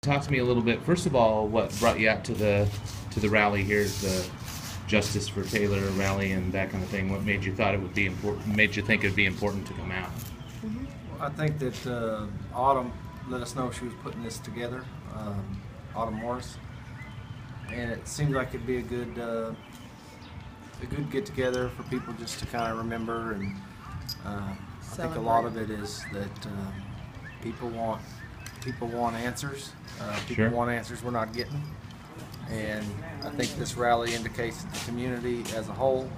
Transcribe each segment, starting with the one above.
talk to me a little bit. First of all, what brought you out to the rally here, the Justice for Tayler rally and that kind of thing? What made you thought it would be important? Made you think it would be important to come out? I think that Autumn let us know she was putting this together, Autumn Morris, and it seemed like it'd be a good get together for people just to kind of remember. And I think a lot of it is that people want answers. People want answers we're not getting, and I think this rally indicates that the community as a whole,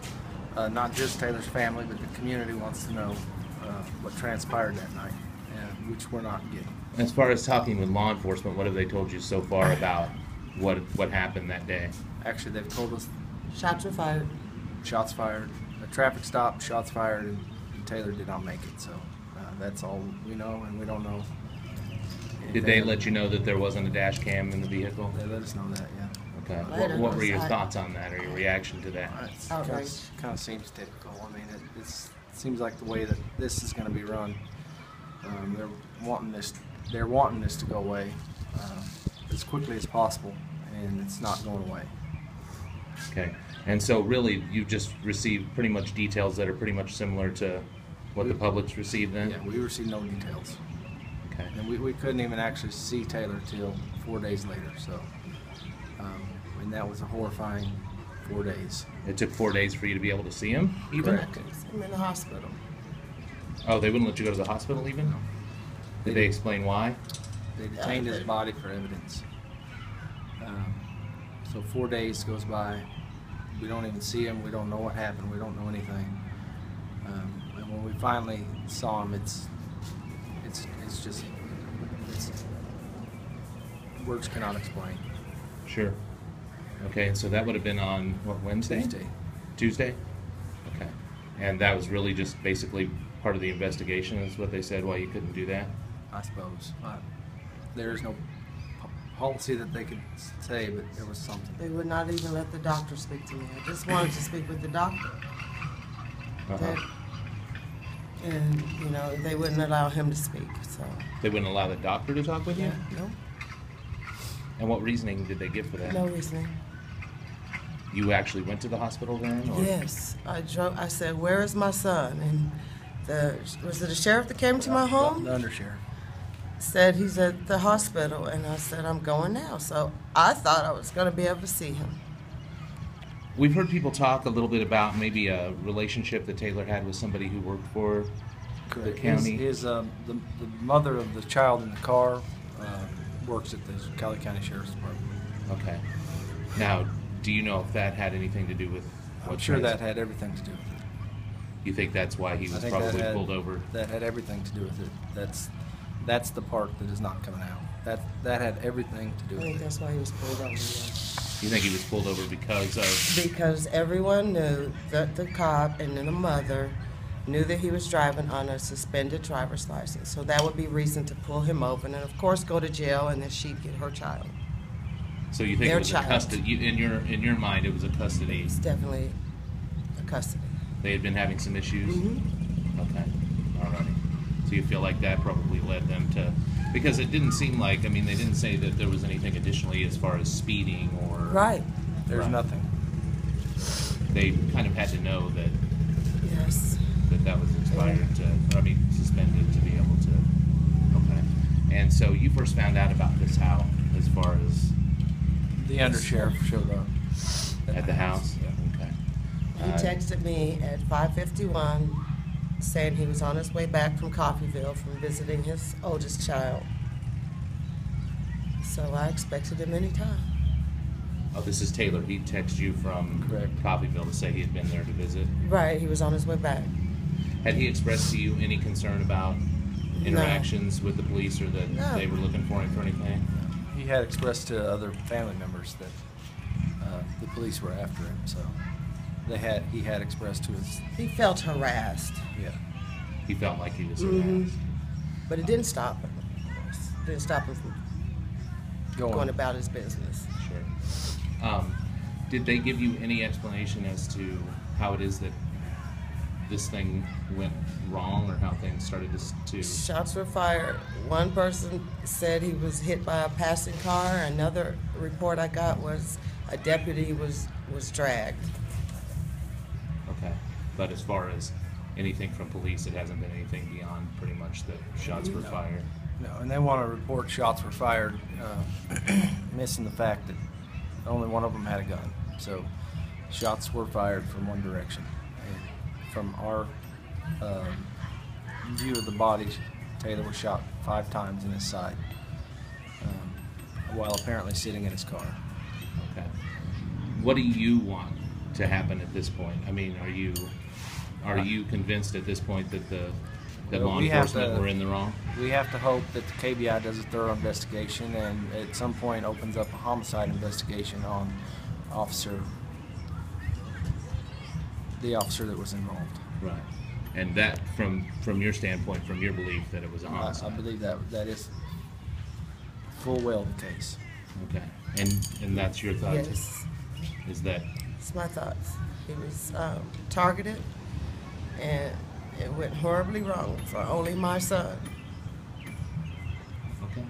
not just Tayler's family, but the community wants to know what transpired that night, which we're not getting. As far as talking with law enforcement, what have they told you so far about what happened that day? Actually, they've told us shots were fired. Shots fired, a traffic stop, shots fired, and Tayler did not make it. So that's all we know, and we don't know. Did they let you know that there wasn't a dash cam in the vehicle? They let us know that, yeah. Okay. What were your thoughts on that, or your reaction to that? It kind of seems typical. I mean, it seems like the way that this is going to be run. They're wanting this to go away as quickly as possible, and it's not going away. Okay. And so really you just received pretty much details that are pretty much similar to what the public's received then? Yeah, we received no details. Okay. And we couldn't even actually see Tayler till 4 days later, so and that was a horrifying 4 days. It took 4 days for you to be able to see him even? Correct. I'm in the hospital. Oh, they wouldn't let you go to the hospital even? Did they explain why? They detained his body for evidence. So 4 days goes by. We don't even see him. We don't know what happened. We don't know anything. And when we finally saw him, it's just words cannot explain. Sure. Okay, and so that would have been on what, Wednesday? Tuesday? Okay. And that was really just basically part of the investigation, is what they said, why you couldn't do that? I suppose. There is no policy that they could say, but there was something. They would not even let the doctor speak to me. I just wanted to speak with the doctor. And, you know, they wouldn't allow him to speak, so. They wouldn't allow the doctor to talk with you? Yeah, no. And what reasoning did they give for that? No reasoning. You actually went to the hospital then? Or? Yes. I said, where is my son? And was it the sheriff that came to my home? The undersheriff. Said he's at the hospital, and I said, I'm going now. So I thought I was going to be able to see him. We've heard people talk a little bit about maybe a relationship that Tayler had with somebody who worked for the county. The mother of the child in the car works at the Cali County Sheriff's Department. Okay. Now, do you know if that had anything to do with what? I'm sure that had everything to do with it. You think that's why he was probably pulled over? That had everything to do with it. That's the part that is not coming out. That had everything to do with it. I think that's why he was pulled over. You think he was pulled over because of? Because everyone knew that the cop and then the mother knew that he was driving on a suspended driver's license. So that would be reason to pull him over and of course go to jail, and then she'd get her child. So you think it was a custody? In your mind, it was a custody? It's definitely a custody. They had been having some issues? Mm-hmm. Okay. All right. So you feel like that probably led them to, because it didn't seem like, I mean, they didn't say that there was anything additionally as far as speeding or... Right. There's nothing. They kind of had to know that... Yes. That was expired suspended to be able to... Okay. And so you first found out about this how, as far as... The undersheriff showed up. At the house? Yeah. Okay. He texted me at 5:51 saying he was on his way back from Coffeyville from visiting his oldest child. So I expected him anytime. Oh, this is Tayler. He texted you from Coffeyville to say he had been there to visit? Right, he was on his way back. Had he expressed to you any concern about interactions with the police, or that they were looking for him for anything? He had expressed to other family members that the police were after him, so he had expressed to his... He felt harassed. Yeah. He felt like he was harassed. But it didn't stop him, of course. It didn't stop him from going about his business. Sure. Did they give you any explanation as to how it is that this thing went wrong, or how things started to Shots were fired. One person said he was hit by a passing car. Another report I got was a deputy was dragged. Okay. But as far as anything from police, it hasn't been anything beyond pretty much that shots were fired. No, and they want to report shots were fired, missing the fact that only one of them had a gun. So shots were fired from one direction. And from our view of the body, Tayler was shot 5 times in his side while apparently sitting in his car. Okay. What do you want to happen at this point? I mean, are you convinced at this point that that law enforcement were in the wrong? We have to hope that the KBI does a thorough investigation and at some point opens up a homicide investigation on the officer that was involved. Right. And that, from your standpoint, from your belief that it was a homicide? I believe that is full well the case. Okay. And that's your thought? Yes. Is that? It's my thoughts. He was targeted, and it went horribly wrong for only my son. Okay.